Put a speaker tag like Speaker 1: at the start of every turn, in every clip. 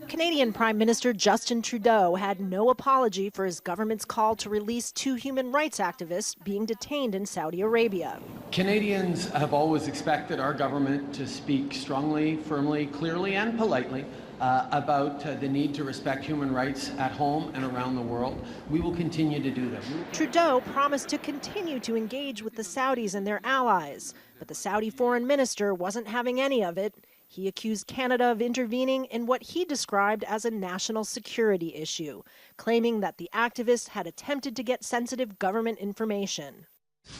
Speaker 1: Canadian Prime Minister Justin Trudeau had no apology for his government's call to release 2 human rights activists being detained in Saudi Arabia.
Speaker 2: Canadians have always expected our government to speak strongly, firmly, clearly and politely about the need to respect human rights at home and around the world. We will continue to do that.
Speaker 1: Trudeau promised to continue to engage with the Saudis and their allies, but the Saudi foreign minister wasn't having any of it. He accused Canada of intervening in what he described as a national security issue, claiming that the activists had attempted to get sensitive government information.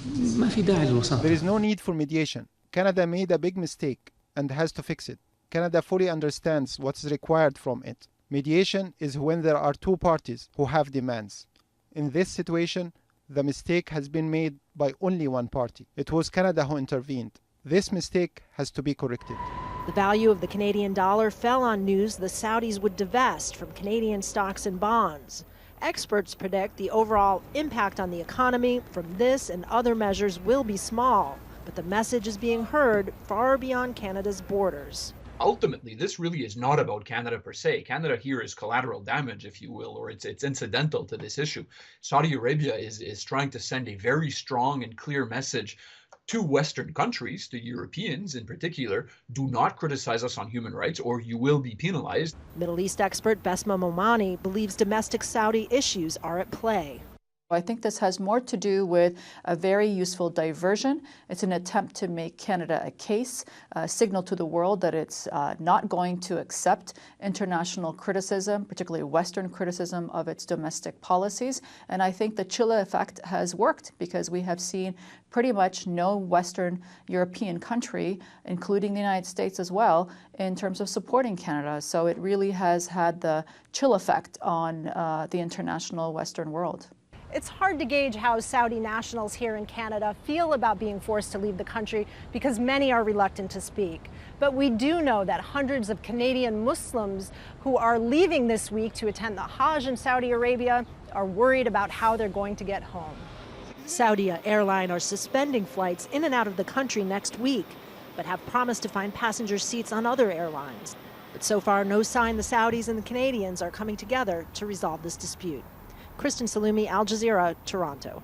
Speaker 3: There is no need for mediation. Canada made a big mistake and has to fix it. Canada fully understands what's required from it. Mediation is when there are 2 parties who have demands. In this situation, the mistake has been made by only one party. It was Canada who intervened. This mistake has to be corrected.
Speaker 1: The value of the Canadian dollar fell on news the Saudis would divest from Canadian stocks and bonds. Experts predict the overall impact on the economy from this and other measures will be small, but the message is being heard far beyond Canada's borders.
Speaker 4: Ultimately, this really is not about Canada per se. Canada here is collateral damage, if you will, or it's incidental to this issue. Saudi Arabia is trying to send a very strong and clear message to Western countries, to Europeans in particular: do not criticize us on human rights or you will be penalized.
Speaker 1: Middle East expert Besma Momani believes domestic Saudi issues are at play.
Speaker 5: I think this has more to do with a very useful diversion. It's an attempt to make Canada a case, a signal to the world that it's not going to accept international criticism, particularly Western criticism of its domestic policies. And I think the Chile effect has worked because we have seen pretty much no Western European country, including the United States as well, in terms of supporting Canada. So it really has had the chill effect on the international Western world.
Speaker 6: It's hard to gauge how Saudi nationals here in Canada feel about being forced to leave the country because many are reluctant to speak. But we do know that hundreds of Canadian Muslims who are leaving this week to attend the Hajj in Saudi Arabia are worried about how they're going to get home.
Speaker 1: Saudi Airlines are suspending flights in and out of the country next week, but have promised to find passenger seats on other airlines. But so far, no sign the Saudis and the Canadians are coming together to resolve this dispute. Kristen Salumi, Al Jazeera, Toronto.